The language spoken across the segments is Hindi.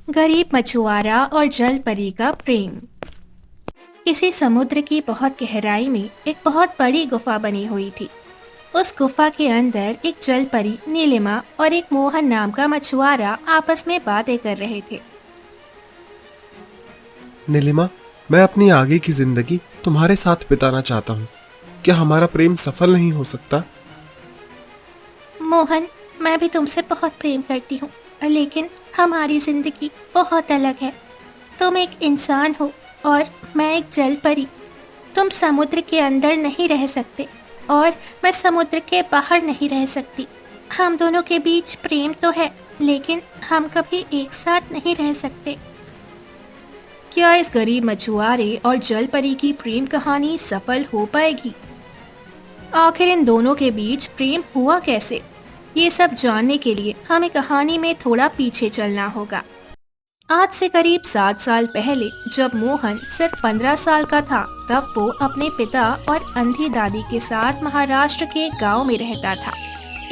गरीब मछुआरा और जल परी का प्रेम। इसी समुद्र की बहुत गहराई में एक बहुत बड़ी गुफा बनी हुई थी। उस गुफा के अंदर एक जल परी नीलिमा और एक मोहन नाम का मछुआरा आपस में बातें कर रहे थे। नीलिमा, मैं अपनी आगे की जिंदगी तुम्हारे साथ बिताना चाहता हूँ। क्या हमारा प्रेम सफल नहीं हो सकता? मोहन, मैं भी तुमसे बहुत प्रेम करती हूँ, लेकिन हमारी जिंदगी बहुत अलग है। तुम एक इंसान हो और मैं एक जल परी। तुम समुद्र के अंदर नहीं रह सकते और मैं समुद्र के बाहर नहीं रह सकती। हम दोनों के बीच प्रेम तो है, लेकिन हम कभी एक साथ नहीं रह सकते। क्या इस गरीब मछुआरे और जल परी की प्रेम कहानी सफल हो पाएगी? आखिर इन दोनों के बीच प्रेम हुआ कैसे? ये सब जानने के लिए हमें कहानी में थोड़ा पीछे चलना होगा। आज से करीब 7 साल पहले जब मोहन सिर्फ 15 साल का था, तब वो अपने पिता और अंधी दादी के साथ महाराष्ट्र के एक गांव में रहता था।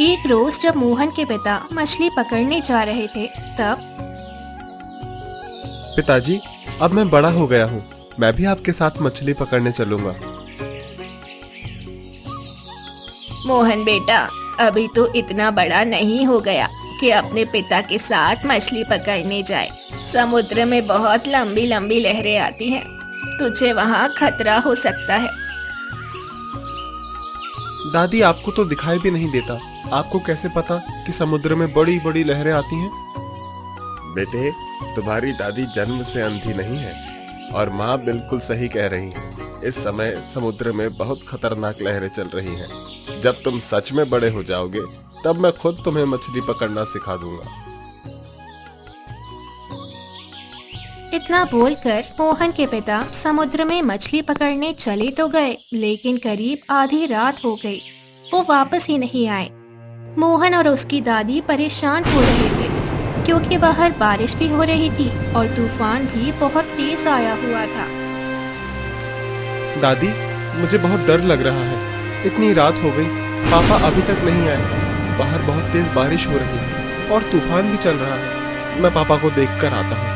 एक रोज जब मोहन के पिता मछली पकड़ने जा रहे थे, तब पिताजी, अब मैं बड़ा हो गया हूँ। मैं भी आपके साथ मछली पकड़ने चलूंगा। मोहन बेटा, अभी तो इतना बड़ा नहीं हो गया कि अपने पिता के साथ मछली पकड़ने जाए। समुद्र में बहुत लंबी लंबी लहरें आती हैं, तुझे वहाँ खतरा हो सकता है। दादी, आपको तो दिखाई भी नहीं देता। आपको कैसे पता कि समुद्र में बड़ी बड़ी लहरें आती हैं? बेटे, तुम्हारी दादी जन्म से अंधी नहीं है और माँ बिल्कुल सही कह रही है। इस समय समुद्र में बहुत खतरनाक लहरें चल रही हैं। जब तुम सच में बड़े हो जाओगे, तब मैं खुद तुम्हें मछली पकड़ना सिखा दूंगा। इतना बोलकर मोहन के पिता समुद्र में मछली पकड़ने चले तो गए, लेकिन करीब आधी रात हो गई। वो वापस ही नहीं आए। मोहन और उसकी दादी परेशान हो रहे थे, क्योंकि बाहर बारिश भी हो रही थी और तूफान भी बहुत तेज आया हुआ था। दादी, मुझे बहुत डर लग रहा है। इतनी रात हो गई, पापा अभी तक नहीं आए। बाहर बहुत तेज बारिश हो रही है और तूफान भी चल रहा है। मैं पापा को देखकर आता हूँ।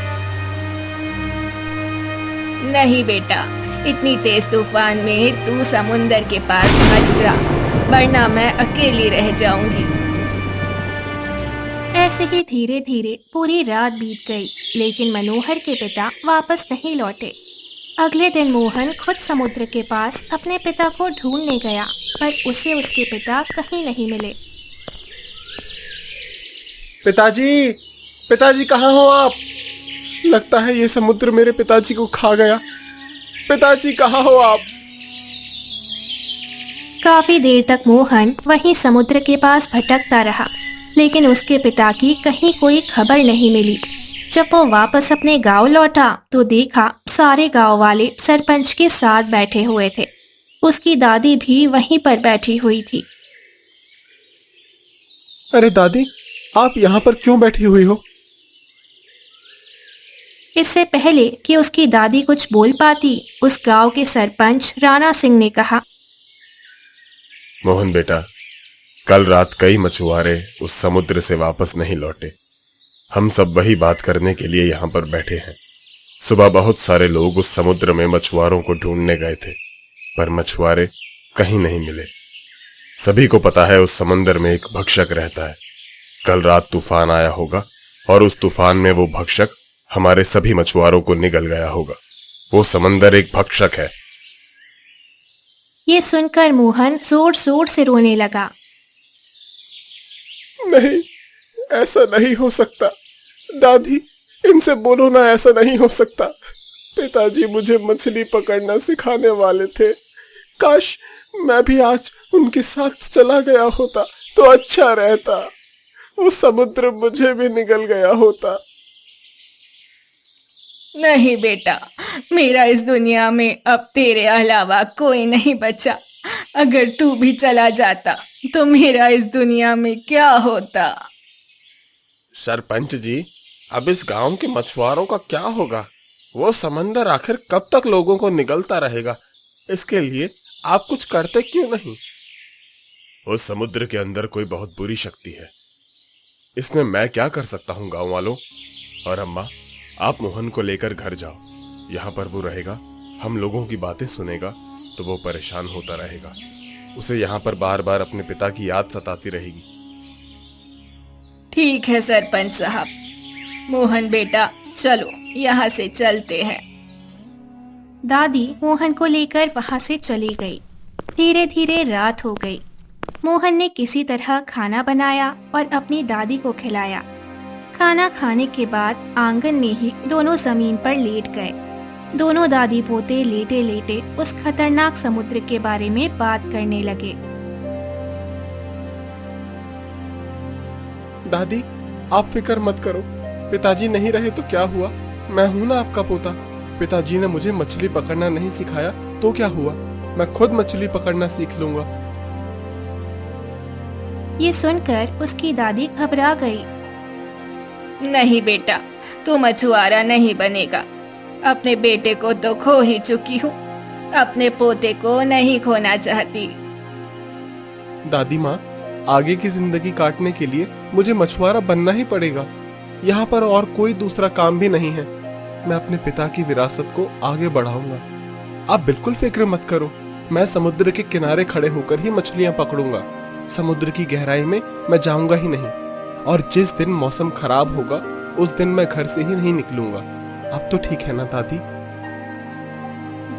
नहीं बेटा, इतनी तेज तूफान में तू समुंदर के पास मत जा, वरना मैं अकेली रह जाऊंगी। ऐसे ही धीरे धीरे पूरी रात बीत गई, लेकिन मनोहर के पिता वापस नहीं लौटे। अगले दिन मोहन खुद समुद्र के पास अपने पिता को ढूंढने गया, पर उसे उसके पिता कहीं नहीं मिले। पिताजी, पिताजी कहाँ हो आप? लगता है ये समुद्र मेरे पिताजी को खा गया। पिताजी कहाँ हो आप? काफी देर तक मोहन वहीं समुद्र के पास भटकता रहा, लेकिन उसके पिता की कहीं कोई खबर नहीं मिली। जब वो वापस अपने गांव लौटा तो देखा सारे गांव वाले सरपंच के साथ बैठे हुए थे। उसकी दादी भी वहीं पर बैठी हुई थी। अरे दादी, आप यहाँ पर क्यों बैठी हुई हो? इससे पहले कि उसकी दादी कुछ बोल पाती, उस गांव के सरपंच राणा सिंह ने कहा, मोहन बेटा, कल रात कई मछुआरे उस समुद्र से वापस नहीं लौटे। हम सब वही बात करने के लिए यहाँ पर बैठे हैं। सुबह बहुत सारे लोग उस समुद्र में मछुआरों को ढूंढने गए थे, पर मछुआरे कहीं नहीं मिले। सभी को पता है उस समंदर में एक भक्षक रहता है। कल रात तूफान आया होगा और उस तूफान में वो भक्षक हमारे सभी मछुआरों को निगल गया होगा। वो समंदर एक भक्षक है। ये सुनकर मोहन जोर जोर से रोने लगा। नहीं, ऐसा नहीं हो सकता। दादी, इनसे बोलो ना, ऐसा नहीं हो सकता। पिताजी मुझे मछली पकड़ना सिखाने वाले थे। काश मैं भी आज उनके साथ चला गया होता तो अच्छा रहता। वो समुद्र मुझे भी निगल गया होता। नहीं बेटा, मेरा इस दुनिया में अब तेरे अलावा कोई नहीं बचा। अगर तू भी चला जाता तो मेरा इस दुनिया में क्या होता? सरपंच जी, अब इस गांव के मछुआरों का क्या होगा? वो समंदर आखिर कब तक लोगों को निगलता रहेगा? इसके लिए आप कुछ करते क्यों नहीं? उस समुद्र के अंदर कोई बहुत बुरी शक्ति है। इसमें मैं क्या कर सकता हूँ गांव वालों? और अम्मा, आप मोहन को लेकर घर जाओ। यहाँ पर वो रहेगा, हम लोगों की बातें सुनेगा तो वो परेशान होता रहेगा। उसे यहाँ पर बार बार अपने पिता की याद सताती रहेगी। ठीक है सरपंच साहब। मोहन बेटा, चलो यहाँ से चलते हैं। दादी मोहन को लेकर वहां से चली गई। धीरे धीरे रात हो गई। मोहन ने किसी तरह खाना बनाया और अपनी दादी को खिलाया। खाना खाने के बाद आंगन में ही दोनों जमीन पर लेट गए। दोनों दादी पोते लेटे लेटे उस खतरनाक समुद्र के बारे में बात करने लगे। दादी, आप फिक्र मत करो। पिताजी नहीं रहे तो क्या हुआ, मैं हूं ना आपका पोता। पिताजी ने मुझे मछली पकड़ना नहीं सिखाया तो क्या हुआ, मैं खुद मछली पकड़ना सीख लूंगा। ये सुनकर उसकी दादी घबरा गई। नहीं बेटा, तू मछुआरा नहीं बनेगा। अपने बेटे को तो खो ही चुकी हूँ, अपने पोते को नहीं खोना चाहती। दादी माँ, आगे की जिंदगी काटने के लिए मुझे मछुआरा बनना ही पड़ेगा। यहाँ पर और कोई दूसरा काम भी नहीं है। मैं अपने पिता की विरासत को आगे बढ़ाऊंगा। आप बिल्कुल फिक्र मत करो, मैं समुद्र के किनारे खड़े होकर ही मछलियां पकड़ूंगा। समुद्र की गहराई में मैं जाऊंगा ही नहीं, और जिस दिन मौसम खराब होगा उस दिन मैं घर से ही नहीं निकलूंगा। अब तो ठीक है ना दादी?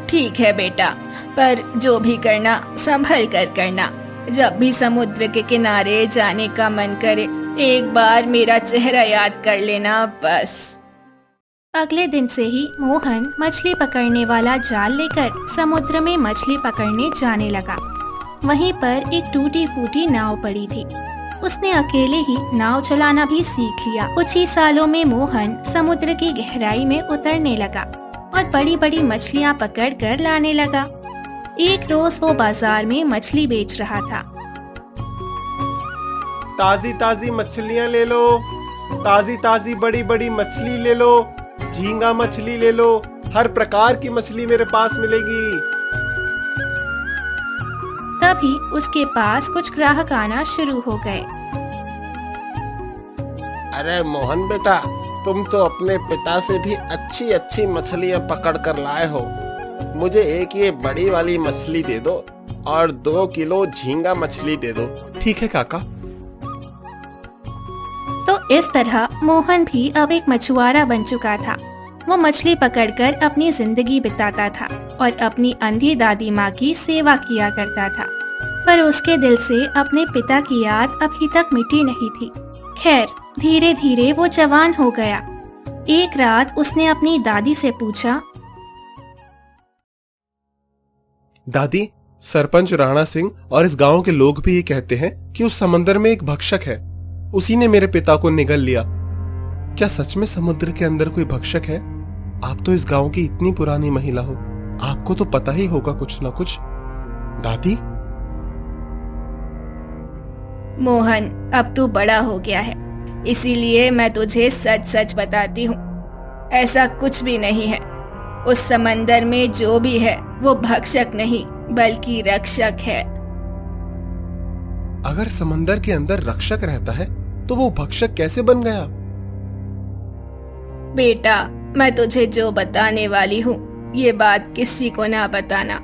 ठीक है बेटा, पर जो भी करना संभल कर करना। जब भी समुद्र के किनारे जाने का मन करे, एक बार मेरा चेहरा याद कर लेना बस। अगले दिन से ही मोहन मछली पकड़ने वाला जाल लेकर समुद्र में मछली पकड़ने जाने लगा। वहीं पर एक टूटी फूटी नाव पड़ी थी। उसने अकेले ही नाव चलाना भी सीख लिया। कुछ ही सालों में मोहन समुद्र की गहराई में उतरने लगा और बड़ी बड़ी मछलियां पकड़कर लाने लगा। एक रोज वो बाजार में मछली बेच रहा था। ताजी ताजी मछलियां ले लो, ताजी ताजी बड़ी बड़ी मछली ले लो, झींगा मछली ले लो, हर प्रकार की मछली मेरे पास मिलेगी। तभी उसके पास कुछ ग्राहक आना शुरू हो गए। अरे मोहन बेटा, तुम तो अपने पिता से भी अच्छी अच्छी मछलियां पकड़ कर लाए हो। मुझे एक ये बड़ी वाली मछली दे दो और 2 किलो झींगा मछली दे दो। ठीक है काका। तो इस तरह मोहन भी अब एक मछुआरा बन चुका था। वो मछली पकड़कर अपनी जिंदगी बिताता था और अपनी अंधी दादी माँ की सेवा किया करता था। पर उसके दिल से अपने पिता की याद अभी तक मिटी नहीं थी। खैर, धीरे धीरे वो जवान हो गया। एक रात उसने अपनी दादी से पूछा, दादी, सरपंच राणा सिंह और इस गांव के लोग भी ये कहते हैं कि उस समंदर में एक भक्षक है। उसी ने मेरे पिता को निगल लिया। क्या सच में समुद्र के अंदर कोई भक्षक है? आप तो इस गांव की इतनी पुरानी महिला हो, आपको तो पता ही होगा कुछ ना कुछ। दादी? मोहन, अब तू बड़ा हो गया है, इसीलिए मैं तुझे सच सच बताती हूँ। ऐसा कुछ भी नहीं है। उस समंदर में जो भी है वो भक्षक नहीं बल्कि रक्षक है। अगर समंदर के अंदर रक्षक रहता है तो वो भक्षक कैसे बन गया? बेटा, मैं तुझे जो बताने वाली हूँ ये बात किसी को ना बताना।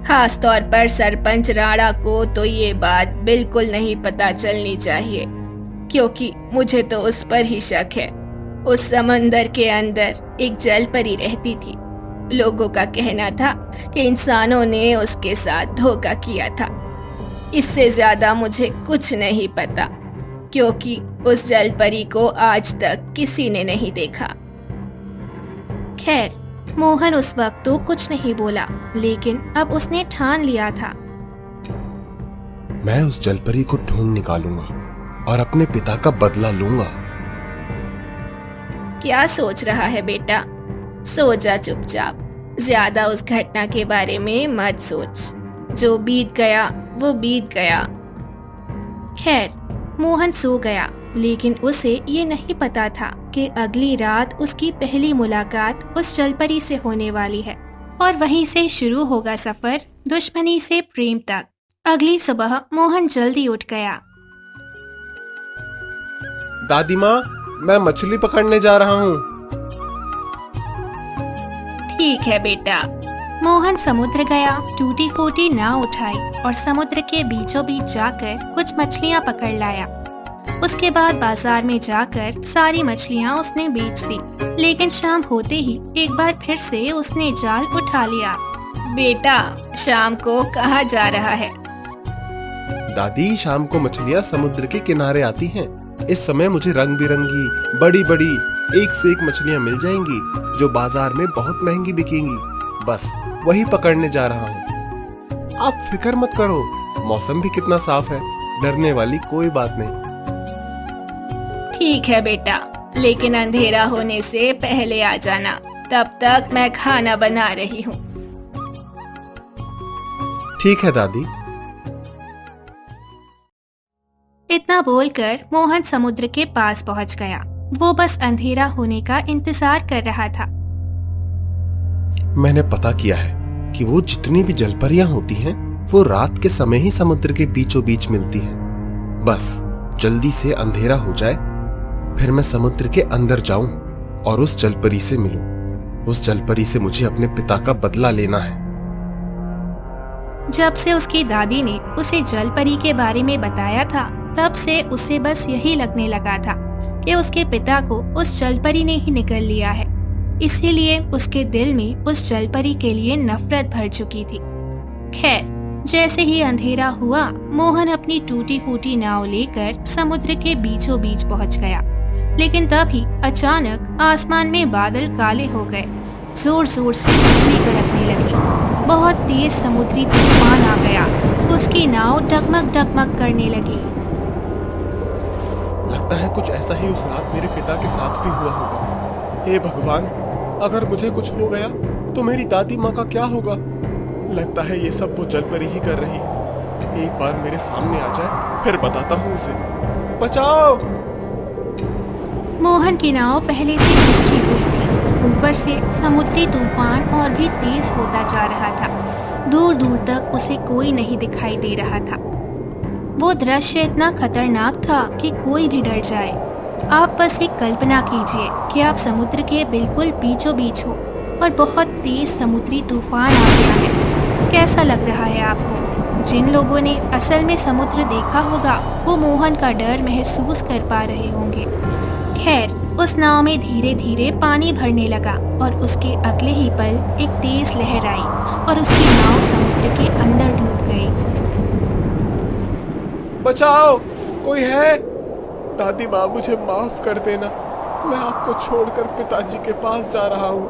खास तौर पर सरपंच राणा को तो ये बात बिल्कुल नहीं पता चलनी चाहिए, क्योंकि मुझे तो उस पर ही शक है। उस समंदर के अंदर एक जलपरी रहती थी। लोगों का कहना था कि इंसानों ने उसके साथ धोखा किया था। इससे ज्यादा मुझे कुछ नहीं पता, क्योंकि उस जलपरी को आज तक किसी ने नहीं देखा। खैर, मोहन उस वक्त तो कुछ नहीं बोला, लेकिन अब उसने ठान लिया था। मैं उस जलपरी को ढूंढ निकालूंगा और अपने पिता का बदला लूंगा। क्या सोच रहा है बेटा? सो जा चुपचाप। ज्यादा उस घटना के बारे में मत सोच। जो बीत गया वो बीत गया। खैर, मोहन सो गया, लेकिन उसे ये नहीं पता था कि अगली रात उसकी पहली मुलाकात उस जलपरी से होने वाली है और वहीं से शुरू होगा सफर दुश्मनी से प्रेम तक। अगली सुबह मोहन जल्दी उठ गया। दादी माँ, मैं मछली पकड़ने जा रहा हूँ। ठीक है बेटा। मोहन समुद्र गया, टूटी फूटी नाव उठाई और समुद्र के बीचों बीच जाकर कुछ मछलियाँ पकड़ लाया। उसके बाद बाजार में जाकर सारी मछलियाँ उसने बेच दी। लेकिन शाम होते ही एक बार फिर से उसने जाल उठा लिया। बेटा, शाम को कहाँ जा रहा है? दादी, शाम को मछलियाँ समुद्र के किनारे आती हैं। इस समय मुझे रंग बिरंगी बड़ी बड़ी एक से एक मछलियाँ मिल जाएंगी जो बाजार में बहुत महंगी बिकेंगी। बस वही पकड़ने जा रहा हूँ। आप फिक्र मत करो, मौसम भी कितना साफ है, डरने वाली कोई बात नहीं। ठीक है बेटा, लेकिन अंधेरा होने से पहले आ जाना, तब तक मैं खाना बना रही हूँ। ठीक है दादी। इतना बोलकर मोहन समुद्र के पास पहुंच गया। वो बस अंधेरा होने का इंतजार कर रहा था। मैंने पता किया है कि वो जितनी भी जलपरियां होती हैं, वो रात के समय ही समुद्र के बीचों बीच मिलती हैं। बस जल्दी से अंधेरा हो जाए, फिर मैं समुद्र के अंदर जाऊं और उस जलपरी से मिलूं। उस जलपरी से मुझे अपने पिता का बदला लेना है। जब से उसकी दादी ने उसे जलपरी के बारे में बताया था, तब से उसे बस यही लगने लगा था कि उसके पिता को उस जलपरी ने ही निगल लिया है। इसीलिए उसके दिल में उस जलपरी के लिए नफरत भर चुकी थी। खैर, जैसे ही अंधेरा हुआ, मोहन अपनी टूटी फूटी नाव लेकर समुद्र के बीचों बीच पहुंच गया। लेकिन तभी अचानक आसमान में बादल काले हो गए। जोर जोर से बिजली कड़कने लगी। बहुत तेज समुद्री तूफान आ गया। उसकी नाव डगमग डगमग करने लगी। लगता है कुछ ऐसा ही उस रात मेरे पिता के साथ भी हुआ होगा। हे भगवान, अगर मुझे कुछ हो गया तो मेरी दादी माँ का क्या होगा? लगता है ये सब वो जलपरी ही कर रही है। एक बार मेरे सामने आ जाए, फिर बताता हूँ उसे। बचाओ! मोहन की नाव पहले से टूटी हुई थी। ऊपर से समुद्री तूफान और भी तेज होता जा रहा था। दूर दूर तक उसे कोई नहीं दिखाई दे रहा था। वो दृश्य इतना खतरनाक था कि कोई भी डर जाए। आप बस एक कल्पना कीजिए कि आप समुद्र के बिल्कुल बीचों बीच हो और बहुत तेज समुद्री तूफान आ गया है। कैसा लग रहा है आपको? जिन लोगों ने असल में समुद्र देखा होगा, वो मोहन का डर महसूस कर पा रहे होंगे। खैर, उस नाव में धीरे धीरे पानी भरने लगा और उसके अगले ही पल एक तेज लहर आई और उसकी नाव समुद्र के अंदर डूब गई। बचाओ! कोई है? दादी माँ, मुझे माफ कर देना। मैं आपको छोड़कर पिताजी के पास जा रहा हूँ।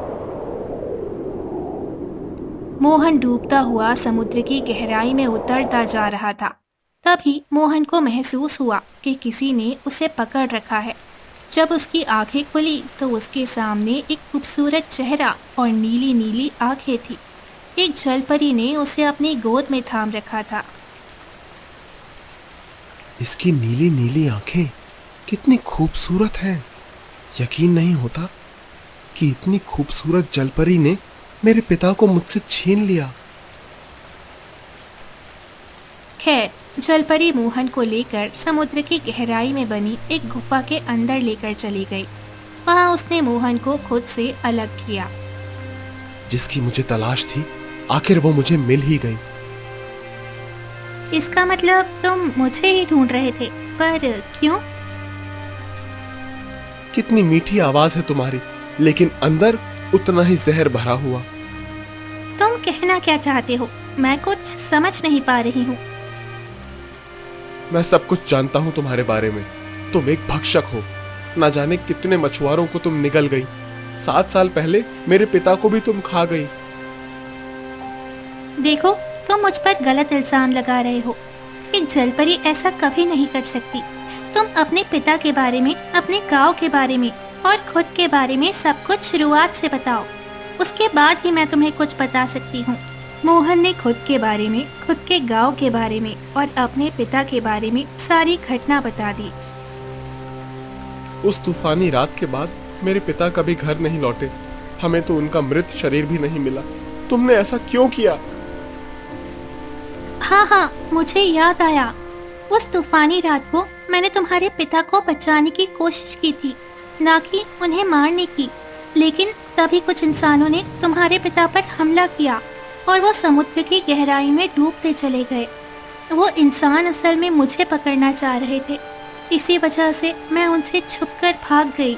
मोहन डूबता हुआ समुद्र की गहराई में उतरता जा रहा था। तभी मोहन को महसूस हुआ कि किसी ने उसे पकड़ रखा है। जब उसकी आंखें खुली तो उसके सामने एक खूबसूरत चेहरा और नीली नीली आंखें थी। एक जलपरी ने उसे अपनी गोद में थाम रखा था। इसकी नीली नीली आंखें कितनी खूबसूरत हैं। यकीन नहीं होता कि इतनी खूबसूरत जलपरी ने मेरे पिता को मुझसे छीन लिया। खैर, जलपरी मोहन को लेकर समुद्र की गहराई में बनी एक गुफा के अंदर लेकर चली गई। वहां उसने मोहन को खुद से अलग किया। जिसकी मुझे तलाश थी, आखिर वो मुझे मिल ही गई। इसका मतलब तुम मुझे ही ढूंढ रहे थे, पर क्यों? कितनी मीठी आवाज है तुम्हारी, लेकिन अंदर उतना ही जहर भरा हुआ। तुम कहना क्या चाहते हो? मैं कुछ समझ नहीं पा रही हूँ। मैं सब कुछ जानता हूँ तुम्हारे बारे में। तुम एक भक्षक हो। न जाने कितने मछुआरों को तुम निगल गई। 7 साल पहले मेरे पिता को भी तुम खा गई। देखो, तुम मुझ पर गलत इल्जाम लगा रहे हो। एक जलपरी ऐसा कभी नहीं कर सकती। तुम अपने पिता के बारे में, अपने गांव के बारे में और खुद के बारे में सब कुछ शुरुआत से बताओ। उसके बाद ही मैं तुम्हें कुछ बता सकती हूँ। मोहन ने खुद के बारे में, खुद के गांव के बारे में और अपने पिता के बारे में सारी घटना बता दी। उस तूफानी रात के बाद मेरे पिता कभी घर नहीं लौटे। हमें तो उनका मृत शरीर भी नहीं मिला। तुमने ऐसा क्यों किया? हाँ, मुझे याद आया। उस तूफानी रात को मैंने तुम्हारे पिता को बचाने की कोशिश की थी, ना कि उन्हें मारने की। लेकिन तभी कुछ इंसानों ने तुम्हारे पिता पर हमला किया और वो समुद्र की गहराई में डूबते चले गए। वो इंसान असल में मुझे पकड़ना चाह रहे थे, इसी वजह से मैं उनसे छुपकर भाग गई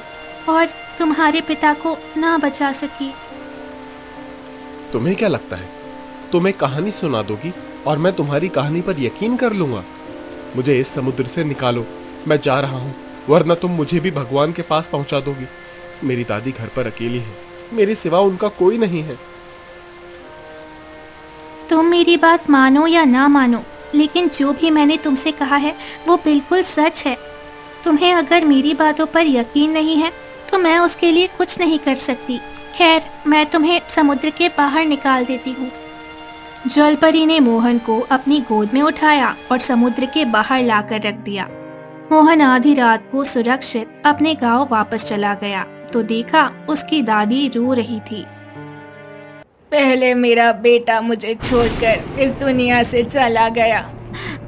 और तुम्हारे पिता को ना बचा सकी। तुम्हें क्या लगता है तुम एक कहानी सुना दोगी और मैं तुम्हारी कहानी पर यकीन कर लूंगा? मुझे इस समुद्र से निकालो, मैं जा रहा हूँ, वरना तुम मुझे भी भगवान के पास पहुंचा दोगी। मेरी दादी घर पर अकेली है, मेरे सिवा उनका कोई नहीं है। तुम मेरी बात मानो या ना मानो, लेकिन जो भी मैंने तुमसे कहा है वो बिल्कुल सच है। तुम्हें अगर मेरी बातों पर यकीन नहीं है तो मैं उसके लिए कुछ नहीं कर सकती। खैर, मैं तुम्हें समुद्र के बाहर निकाल देती हूँ। जलपरी ने मोहन को अपनी गोद में उठाया और समुद्र के बाहर लाकर रख दिया। मोहन आधी रात को सुरक्षित अपने गांव वापस चला गया तो देखा उसकी दादी रो रही थी। पहले मेरा बेटा मुझे छोड़कर इस दुनिया से चला गया,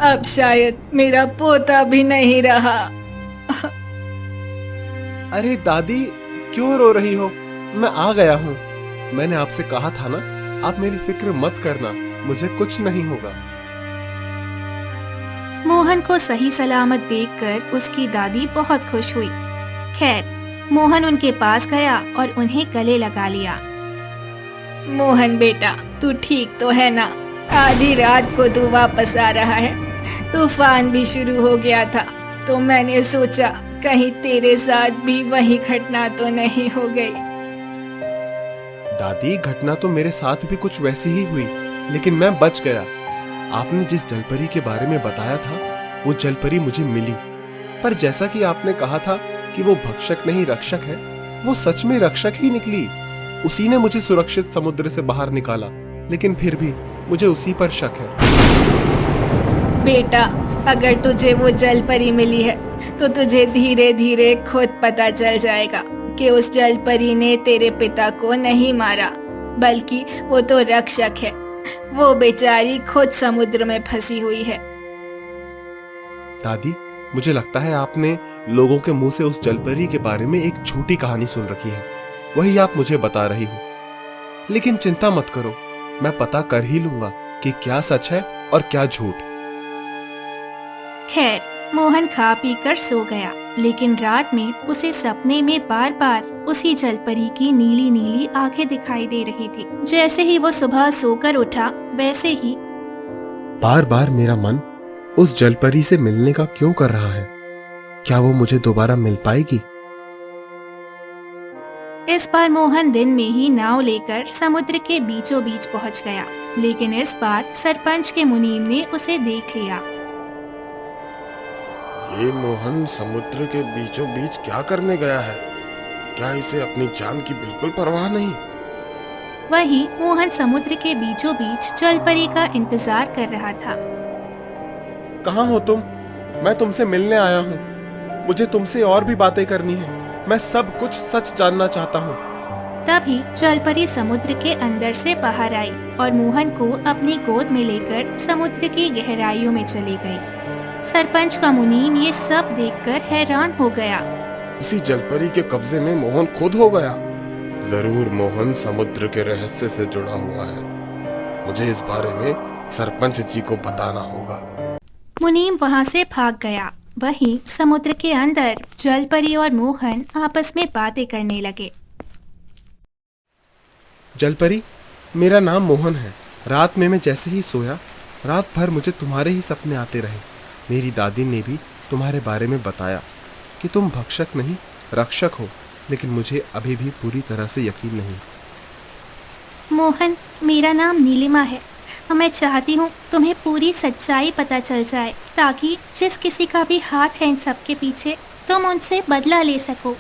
अब शायद मेरा पोता भी नहीं रहा। अरे दादी, क्यों रो रही हो? मैं आ गया हूँ। मैंने आपसे कहा था ना, आप मेरी फिक्र मत करना, मुझे कुछ नहीं होगा। मोहन को सही सलामत देखकर उसकी दादी बहुत खुश हुई। खैर, मोहन उनके पास गया और उन्हें गले लगा लिया। मोहन बेटा, तू ठीक तो है ना? आधी रात को तू वापस आ रहा है। तूफान भी शुरू हो गया था तो मैंने सोचा कहीं तेरे साथ भी वही घटना तो नहीं हो गई। दादी, घटना तो मेरे साथ भी कुछ वैसी ही हुई, लेकिन मैं बच गया। आपने जिस जलपरी के बारे में बताया था वो जलपरी मुझे मिली, पर जैसा कि आपने कहा था कि वो भक्षक नहीं रक्षक है, वो सच में रक्षक ही निकली। उसी ने मुझे सुरक्षित समुद्र से बाहर निकाला, लेकिन फिर भी मुझे उसी पर शक है। बेटा, अगर तुझे वो जलपरी मिली है तो तुझे धीरे धीरे खुद पता चल जाएगा कि उस जलपरी ने तेरे पिता को नहीं मारा, बल्कि वो तो रक्षक है। वो बेचारी खुद समुद्र में फंसी हुई है। दादी, मुझे लगता है आपने लोगों के मुंह से उस जलपरी के बारे में एक झूठी कहानी सुन रखी है, वही आप मुझे बता रही हो। लेकिन चिंता मत करो, मैं पता कर ही लूंगा कि क्या सच है और क्या झूठ। खैर, मोहन खा पी कर सो गया, लेकिन रात में उसे सपने में बार बार उसी जलपरी की नीली नीली आंखें दिखाई दे रही थी। जैसे ही वो सुबह सोकर उठा, वैसे ही बार बार मेरा मन उस जलपरी से मिलने का क्यों कर रहा है? क्या वो मुझे दोबारा मिल पाएगी? इस बार मोहन दिन में ही नाव लेकर समुद्र के बीचों बीच पहुंच गया, लेकिन इस बार सरपंच के मुनीम ने उसे देख लिया। ये मोहन समुद्र के बीचों बीच क्या करने गया है? क्या इसे अपनी जान की बिल्कुल परवाह नहीं? वही मोहन समुद्र के बीचों बीच जलपरी का इंतजार कर रहा था। कहाँ हो तुम? मैं तुमसे मिलने आया हूँ। मुझे तुमसे और भी बातें करनी है। मैं सब कुछ सच जानना चाहता हूँ। तभी जलपरी समुद्र के अंदर से बाहर आई और मोहन को अपनी गोद में लेकर समुद्र की गहराइयों में चली गई। सरपंच का मुनीम ये सब देखकर हैरान हो गया। इसी जलपरी के कब्जे में मोहन खुद हो गया। जरूर मोहन समुद्र के रहस्य से जुड़ा हुआ है। मुझे इस बारे में सरपंच जी को बताना होगा। मुनीम वहाँ से भाग गया। वहीं समुद्र के अंदर जलपरी और मोहन आपस में बातें करने लगे। जलपरी, मेरा नाम मोहन है। रात में मैं जैसे ही सोया, रात भर मुझे तुम्हारे ही सपने आते रहे। मेरी दादी ने भी तुम्हारे बारे में बताया कि तुम भक्षक नहीं रक्षक हो, लेकिन मुझे अभी भी पूरी तरह से यकीन नहीं। मोहन, मेरा नाम नीलिमा है और मैं चाहती हूँ तुम्हें पूरी सच्चाई पता चल जाए, ताकि जिस किसी का भी हाथ है इन सब के पीछे, तुम उनसे बदला ले सको।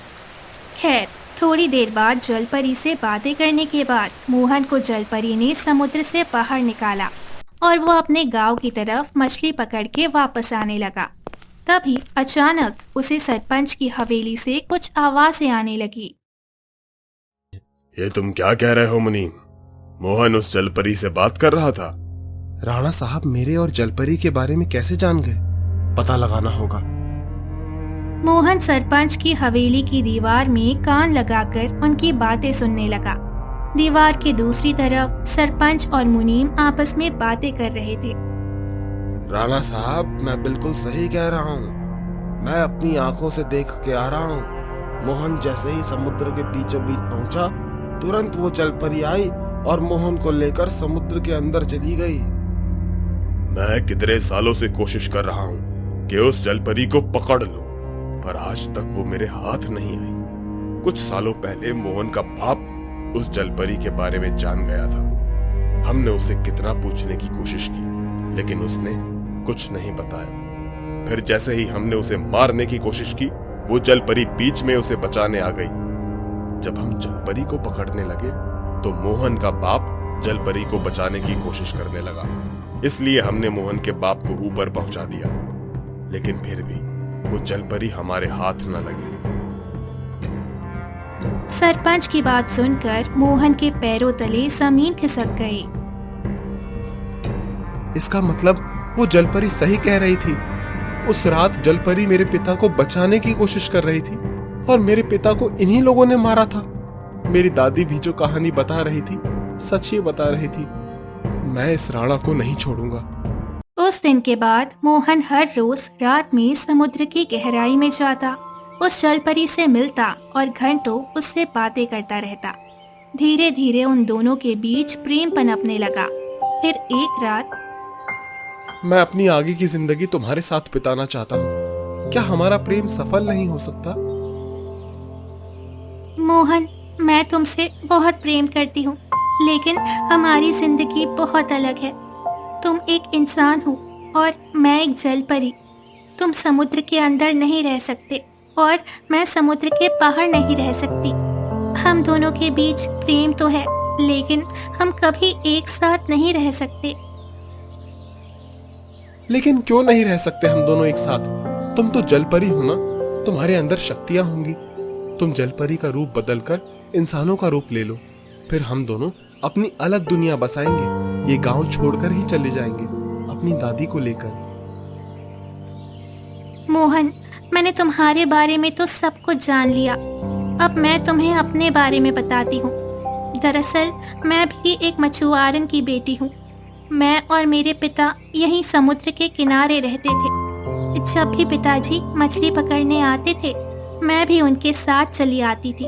खैर, थोड़ी देर बाद जलपरी से बातें करने के बाद मोहन को जलपरी ने समुद्र से बाहर निकाला और वो अपने गांव की तरफ मछली पकड़ के वापस आने लगा। तभी अचानक उसे सरपंच की हवेली से कुछ आवाजें आने लगी। ये तुम क्या कह रहे हो मुनीम? मोहन उस जलपरी से बात कर रहा था। राणा साहब मेरे और जलपरी के बारे में कैसे जान गए? पता लगाना होगा। मोहन सरपंच की हवेली की दीवार में कान लगाकर उनकी बातें सुनने लगा। दीवार के दूसरी तरफ सरपंच और मुनीम आपस में बातें कर रहे थे। राणा साहब, मैं बिल्कुल सही कह रहा हूँ। मैं अपनी आंखों से देख के आ रहा हूँ। मोहन जैसे ही समुद्र के बीचों बीच पहुंचा, तुरंत वो जलपरी आई और मोहन को लेकर समुद्र के अंदर चली गई। मैं कितने सालों से कोशिश कर रहा हूँ कि उस जलपरी को पकड़ लूं, पर आज तक वो मेरे हाथ नहीं आई। कुछ सालों पहले मोहन का बाप उस जलपरी के बारे में जान गया था। हमने उसे कितना पूछने की कोशिश की, लेकिन उसने कुछ नहीं बताया। फिर जैसे ही हमने उसे मारने की कोशिश की, वो जलपरी बीच में उसे बचाने आ गई। जब हम जलपरी को पकड़ने लगे तो मोहन का बाप जलपरी को बचाने की कोशिश करने लगा। इसलिए हमने मोहन के बाप को ऊपर पहुंचा दिया, लेकिन फिर भी वो जलपरी हमारे हाथ न लगी। सरपंच की बात सुनकर मोहन के पैरों तले जमीन खिसक गई। इसका मतलब वो जलपरी सही कह रही थी। उस रात जलपरी मेरे पिता को बचाने की कोशिश कर रही थी और मेरे पिता को इन्हीं लोगों ने मारा था। मेरी दादी भी जो कहानी बता रही थी, सच ही बता रही थी। मैं इस राणा को नहीं छोड़ूंगा। उस दिन के बाद मोहन हर रोज रात में समुद्र की गहराई में जाता, उस जलपरी से मिलता और घंटों उससे बातें करता रहता। धीरे धीरे उन दोनों के बीच प्रेम पनपने लगा। फिर एक रात, मैं अपनी आगे की जिंदगी तुम्हारे साथ बिताना चाहता हूँ। क्या हमारा प्रेम सफल नहीं हो सकता? मोहन, मैं तुमसे बहुत प्रेम करती हूँ, लेकिन हमारी जिंदगी बहुत अलग है। तुम एक इंसान हो और मैं एक जलपरी। तुम समुद्र के अंदर नहीं रह सकते और मैं समुद्र के बाहर नहीं रह सकती। हम दोनों के बीच प्रेम तो है, लेकिन हम कभी एक साथ नहीं रह सकते। लेकिन क्यों नहीं रह सकते हम दोनों एक साथ? तुम तो जलपरी हो ना, तुम्हारे अंदर शक्तियां होंगी। तुम जलपरी का रूप बदलकर इंसानों का रूप ले लो, फिर हम दोनों अपनी अलग दुनिया बसाएंगे। ये गांव छोड़कर ही चले जाएंगे, अपनी दादी को लेकर। मोहन, मैंने तुम्हारे बारे में तो सब कुछ जान लिया। अब मैं तुम्हें अपने बारे में बताती हूँ। दरअसल मैं भी एक मछुआरन की बेटी हूँ। मैं और मेरे पिता यहीं समुद्र के किनारे रहते थे। जब भी पिताजी मछली पकड़ने आते थे, मैं भी उनके साथ चली आती थी।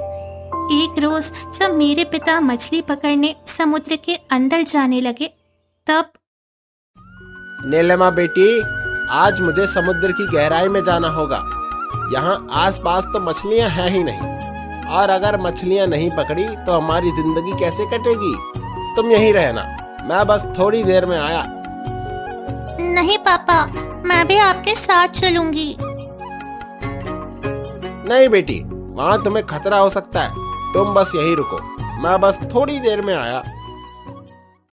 एक रोज जब मेरे पिता मछली पकड़ने समुद्र के अंदर जाने लगे, तब नीलिमा बेटी, आज मुझे समुद्र की गहराई में जाना होगा। यहाँ आसपास तो मछलियाँ हैं ही नहीं, और अगर मछलियाँ नहीं पकड़ी तो हमारी जिंदगी कैसे कटेगी? तुम यहीं रहना, मैं बस थोड़ी देर में आया। नहीं पापा, मैं भी आपके साथ चलूंगी। नहीं बेटी, वहाँ तुम्हें खतरा हो सकता है। तुम बस यहीं रुको, मैं बस थोड़ी देर में आया।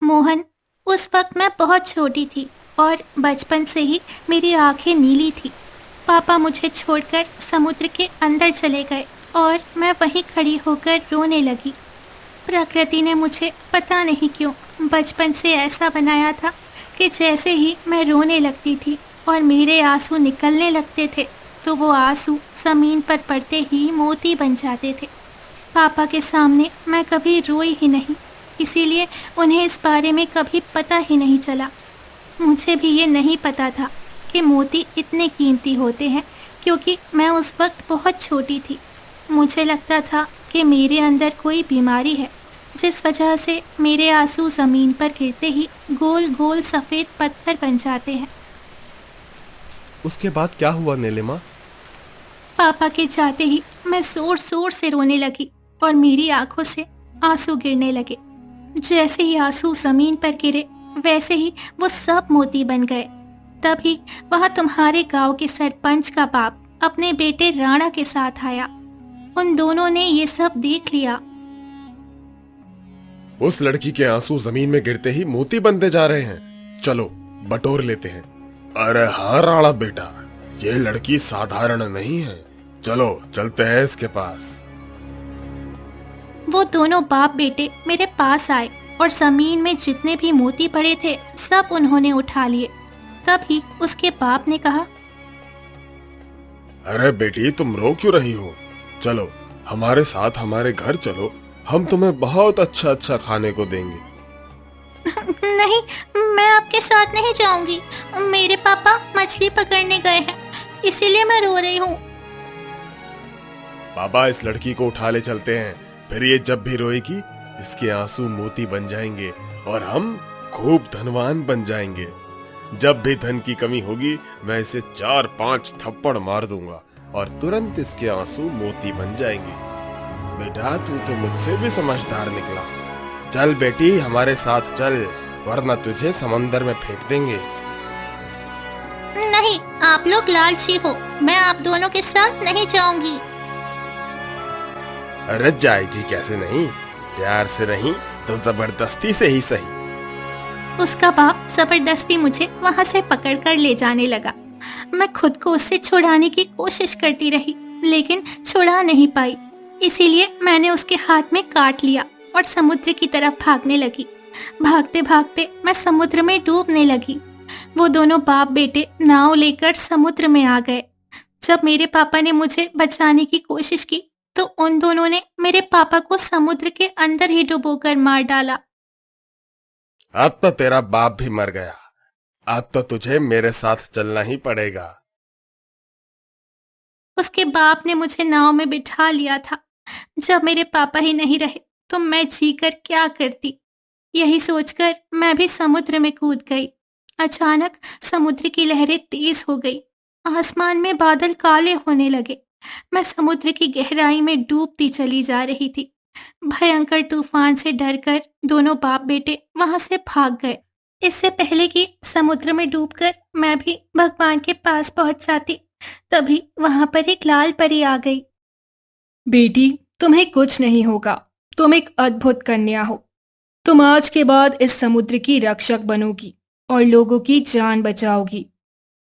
मोहन, उस वक्त मैं बहुत छोटी थी और बचपन से ही मेरी आंखें नीली थी। पापा मुझे छोड़कर समुद्र के अंदर चले गए और मैं वहीं खड़ी होकर रोने लगी। प्रकृति ने मुझे पता नहीं क्यों बचपन से ऐसा बनाया था कि जैसे ही मैं रोने लगती थी और मेरे आंसू निकलने लगते थे, तो वो आंसू ज़मीन पर पड़ते ही मोती बन जाते थे। पापा के सामने मैं कभी रोई ही नहीं, इसीलिए उन्हें इस बारे में कभी पता ही नहीं चला। मुझे भी ये नहीं पता था कि मोती इतने कीमती होते हैं, क्योंकि मैं उस वक्त बहुत छोटी थी। मुझे लगता था कि मेरे अंदर कोई बीमारी है, जिस वजह से मेरे आंसू ज़मीन पर गिरते ही गोल गोल सफ़ेद पत्थर बन जाते हैं। उसके बाद क्या हुआ नीलिमा? पापा के जाते ही मैं जोर जोर से रोने लगी और मेरी आंखों से आंसू गिरने लगे। जैसे ही आंसू जमीन पर गिरे, वैसे ही वो सब मोती बन गए। तभी वहाँ तुम्हारे गांव के सरपंच का बाप अपने बेटे राणा के साथ आया। उन दोनों ने ये सब देख लिया। उस लड़की के आंसू जमीन में गिरते ही मोती बनते जा रहे हैं, चलो बटोर लेते हैं। अरे हाँ राणा बेटा, ये लड़की साधारण नहीं है, चलो चलते हैं इसके पास। वो दोनों बाप बेटे मेरे पास आए और जमीन में जितने भी मोती पड़े थे सब उन्होंने उठा लिए। तभी उसके बाप ने कहा, अरे बेटी, तुम रो क्यों रही हो? चलो हमारे साथ हमारे घर चलो, हम तुम्हें बहुत अच्छा अच्छा खाने को देंगे। नहीं, मैं आपके साथ नहीं जाऊंगी। मेरे पापा मछली पकड़ने गए हैं, इसीलिए मैं रो रही हूँ। बाबा इस लड़की को उठा ले चलते हैं, फिर ये जब भी रोएगी इसके आंसू मोती बन जाएंगे और हम खूब धनवान बन जाएंगे। जब भी धन की कमी होगी मैं इसे 4-5 थप्पड़ मार दूंगा और तुरंत इसके आंसू मोती बन जाएंगे। बेटा तू तो मुझसे भी समझदार निकला। चल बेटी हमारे साथ चल, वरना तुझे समंदर में फेंक देंगे। नहीं, आप लोग लालची हो, मैं आप दोनों के साथ नहीं जाऊंगी। अरे जाएगी कैसे नहीं, प्यार से नहीं तो जबरदस्ती से ही सही। उसका बाप जबरदस्ती मुझे वहां से पकड़कर ले जाने लगा। मैं खुद को उससे छुड़ाने की कोशिश करती रही, लेकिन छुड़ा नहीं पाई। इसीलिए मैंने उसके हाथ में काट लिया और समुद्र की तरफ भागने लगी। भागते भागते मैं समुद्र में डूबने लगी। वो दोनों बाप बेटे नाव लेकर समुद्र में आ गए। जब मेरे पापा ने मुझे बचाने की कोशिश की तो उन दोनों ने मेरे पापा को समुद्र के अंदर ही डुबोकर मार डाला। अब तो तेरा बाप भी मर गया, अब तो तुझे मेरे साथ चलना ही पड़ेगा। उसके बाप ने मुझे नाव में बिठा लिया था। जब मेरे पापा ही नहीं रहे तो मैं जीकर क्या करती। यही सोचकर मैं भी समुद्र में कूद गई। अचानक समुद्र की लहरें तेज हो गई, आसमान में बादल काले होने लगे। मैं समुद्र की गहराई में डूबती चली जा रही थी। भयंकर तूफान से डरकर दोनों बाप बेटे वहां से भाग गए। इससे पहले कि समुद्र में डूबकर मैं भी भगवान के पास पहुंच जाती, तभी वहां पर एक लाल परी आ गई। बेटी, तुम्हें कुछ नहीं होगा, तुम एक अद्भुत कन्या हो। तुम आज के बाद इस समुद्र की रक्षक बनोगी और लोगों की जान बचाओगी।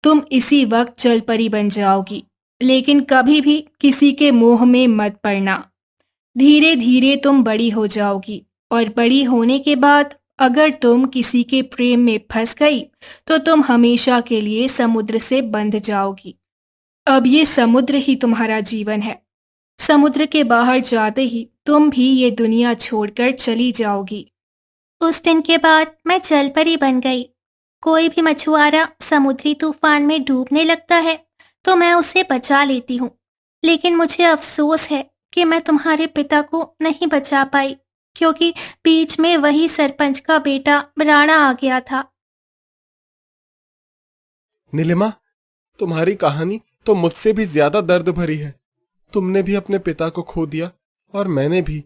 तुम इसी वक्त जल परी बन जाओगी, लेकिन कभी भी किसी के मोह में मत पड़ना। धीरे धीरे तुम बड़ी हो जाओगी और बड़ी होने के बाद अगर तुम किसी के प्रेम में फंस गई तो तुम हमेशा के लिए समुद्र से बंध जाओगी। अब ये समुद्र ही तुम्हारा जीवन है। समुद्र के बाहर जाते ही तुम भी ये दुनिया छोड़कर चली जाओगी। उस दिन के बाद मैं जल परी बन गई। कोई भी मछुआरा समुद्री तूफान में डूबने लगता है तो मैं उसे बचा लेती हूँ, लेकिन मुझे अफसोस है कि मैं तुम्हारे पिता को नहीं बचा पाई, क्योंकि बीच में वही सरपंच का बेटा राणा आ गया था। नीलिमा, तुम्हारी कहानी तो मुझसे भी ज्यादा दर्द भरी है। तुमने भी अपने पिता को खो दिया और मैंने भी।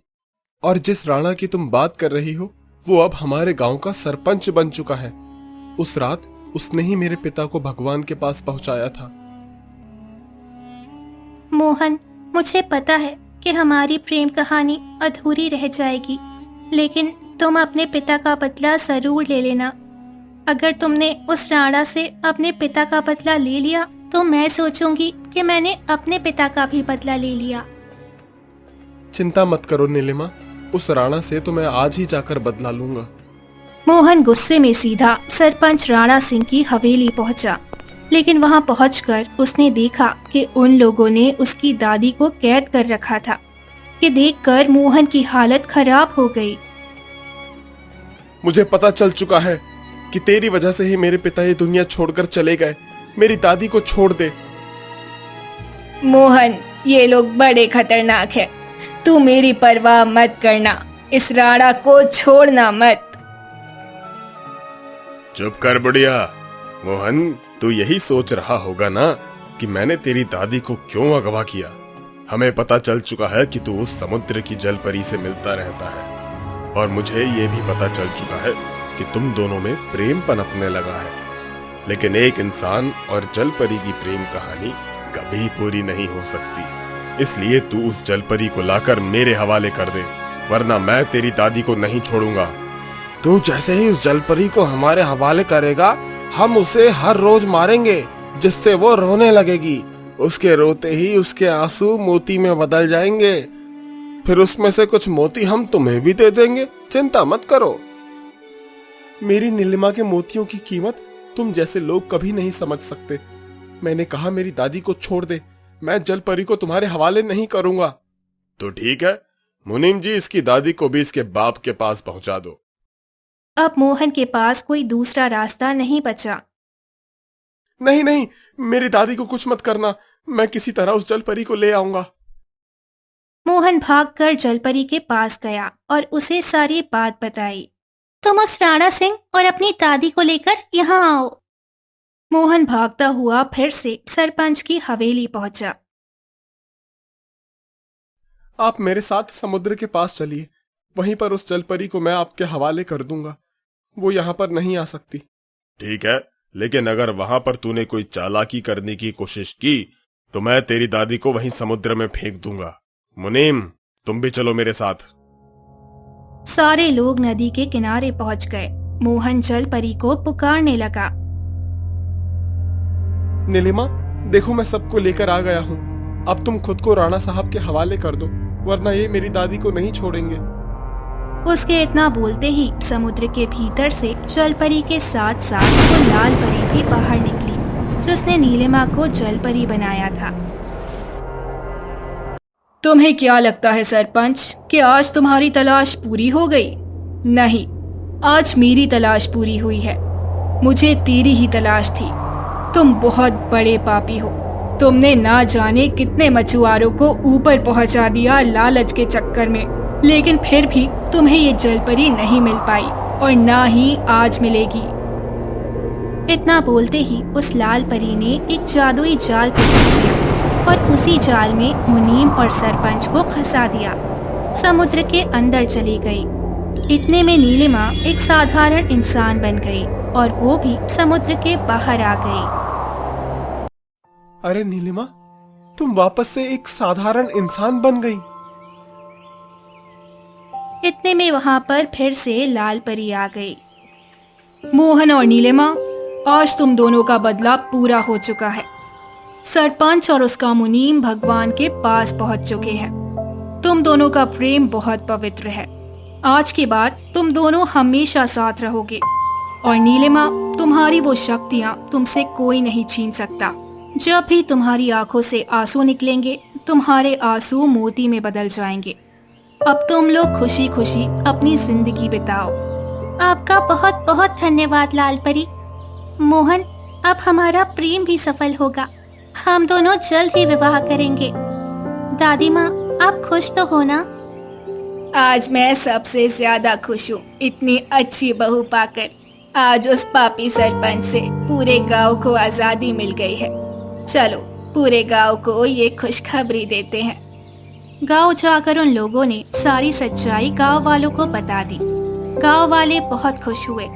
और जिस राणा की तुम बात कर रही हो वो अब हमारे गांव का सरपंच बन चुका है। उस रात उसने ही मेरे पिता को भगवान के पास पहुंचाया था। मोहन, मुझे पता है कि हमारी प्रेम कहानी अधूरी रह जाएगी, लेकिन तुम अपने पिता का बदला जरूर ले लेना। अगर तुमने उस राणा से अपने पिता का बदला ले लिया तो मैं सोचूंगी कि मैंने अपने पिता का भी बदला ले लिया। चिंता मत करो नीलिमा, उस राणा से तो मैं आज ही जाकर बदला लूंगा। मोहन गुस्से में सीधा सरपंच राणा सिंह की हवेली पहुंचा, लेकिन वहां पहुंचकर उसने देखा कि उन लोगों ने उसकी दादी को कैद कर रखा था। ये देखकर मोहन की हालत खराब हो गई। मुझे पता चल चुका है कि तेरी वजह से ही मेरे पिता ये दुनिया छोड़कर चले गए। मेरी दादी को छोड़ दे। मोहन, ये लोग बड़े खतरनाक हैं। तू मेरी परवाह मत करना, इस राणा को छोड़ना मत। चुप कर बुढ़िया। मोहन, तू यही सोच रहा होगा ना कि मैंने तेरी दादी को क्यों अगवा किया। हमें पता चल चुका है कि तू उस समुद्र की जल परी से मिलता रहता है, और मुझे ये भी पता चल चुका है कि तुम दोनों में प्रेम पनपने लगा है। लेकिन एक इंसान और जल परी की प्रेम कहानी कभी पूरी नहीं हो सकती। इसलिए तू उस जल परी को लाकर मेरे हवाले कर दे, वरना मैं तेरी दादी को नहीं छोड़ूंगा। तू जैसे ही उस जलपरी को हमारे हवाले करेगा, हम उसे हर रोज मारेंगे, जिससे वो रोने लगेगी। उसके रोते ही उसके आंसू मोती में बदल जाएंगे। फिर उसमें से कुछ मोती हम तुम्हें भी दे देंगे, चिंता मत करो। मेरी नीलिमा के मोतियों की कीमत तुम जैसे लोग कभी नहीं समझ सकते। मैंने कहा मेरी दादी को छोड़ दे, मैं जल परी को तुम्हारे हवाले नहीं करूंगा। तो ठीक है, मुनीम जी इसकी दादी को भी इसके बाप के पास पहुंचा दो। अब मोहन के पास कोई दूसरा रास्ता नहीं बचा। नहीं नहीं, मेरी दादी को कुछ मत करना, मैं किसी तरह उस जल परी को ले आऊंगा। मोहन भागकर जलपरी के पास गया और उसे सारी बात बताई। तुम उस राणा सिंह और अपनी दादी को लेकर यहाँ आओ। मोहन भागता हुआ फिर से सरपंच की हवेली पहुंचा। आप मेरे साथ समुद्र के पास चलिए, वहीं पर उस जल परी को मैं आपके हवाले कर दूंगा। वो यहाँ पर नहीं आ सकती। ठीक है, लेकिन अगर वहां पर तूने कोई चालाकी करने की कोशिश की तो मैं तेरी दादी को वहीं समुद्र में फेंक दूंगा। मुनीम, तुम भी चलो मेरे साथ। सारे लोग नदी के किनारे पहुंच गए। मोहन जल परी को पुकारने लगा। नीलिमा, देखो मैं सबको लेकर आ गया हूँ। अब तुम खुद को राणा साहब के हवाले कर दो, वरना ये मेरी दादी को नहीं छोड़ेंगे। उसके इतना बोलते ही समुद्र के भीतर से जल परी के साथ साथ वो लाल परी भी बाहर निकली, जिसने नीलिमा को जल परी बनाया था। तुम्हें क्या लगता है सरपंच कि आज तुम्हारी तलाश पूरी हो गई? नहीं, आज मेरी तलाश पूरी हुई है। मुझे तेरी ही तलाश थी। तुम बहुत बड़े पापी हो। तुमने ना जाने कितने मछुआरों को ऊपर पहुंचा दिया लालच के चक्कर में, लेकिन फिर भी तुम्हें ये जलपरी नहीं मिल पाई और ना ही आज मिलेगी। इतना बोलते ही उस लाल परी ने एक जादुई जाल पकड़ लिया और उसी जाल में मुनीम और सरपंच को फंसा दिया। समुद्र के अंदर चली गई। इतने में नीलिमा एक साधारण इंसान बन गई और वो भी समुद्र के बाहर आ गई। अरे नीलिमा, तुम वापस से एक साधारण इंसान बन गई। इतने में वहां पर फिर से लाल परी आ गई। मोहन और नीलिमा, आज तुम दोनों का बदला पूरा हो चुका है। सरपंच और उसका मुनीम भगवान के पास पहुंच चुके हैं। तुम दोनों का प्रेम बहुत पवित्र है। आज के बाद तुम दोनों हमेशा साथ रहोगे और नीलिमा, तुम्हारी वो शक्तियां तुमसे कोई नहीं छीन सकता। जब भी तुम्हारी आंखों से आंसू निकलेंगे, तुम्हारे आंसू मोती में बदल जाएंगे। अब तुम लोग खुशी खुशी अपनी जिंदगी बिताओ। आपका बहुत बहुत धन्यवाद लाल परी। मोहन, अब हमारा प्रेम भी सफल होगा। हम दोनों जल्द ही विवाह करेंगे। दादी माँ, आप खुश तो हो ना? आज मैं सबसे ज्यादा खुश हूँ इतनी अच्छी बहू पाकर। आज उस पापी सरपंच से पूरे गांव को आजादी मिल गई है। चलो पूरे गांव को ये खुशखबरी देते हैं। गांव जाकर उन लोगों ने सारी सच्चाई गांव वालों को बता दी। गांव वाले बहुत खुश हुए।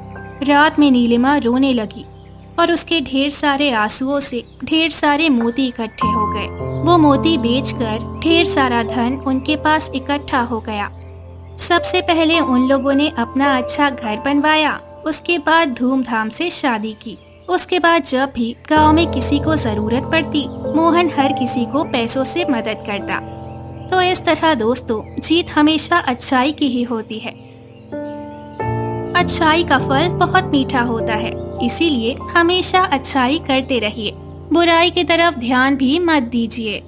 रात में नीलिमा रोने लगी और उसके ढेर सारे आंसुओं से ढेर सारे मोती इकट्ठे हो गए। वो मोती बेचकर ढेर सारा धन उनके पास इकट्ठा हो गया। सबसे पहले उन लोगों ने अपना अच्छा घर बनवाया। उसके बाद धूमधाम से शादी की। उसके बाद जब भी गांव में किसी को जरूरत पड़ती, मोहन हर किसी को पैसों से मदद करता। तो इस तरह दोस्तों, जीत हमेशा अच्छाई की ही होती है। अच्छाई का फल बहुत मीठा होता है, इसीलिए हमेशा अच्छाई करते रहिए। बुराई की तरफ ध्यान भी मत दीजिए।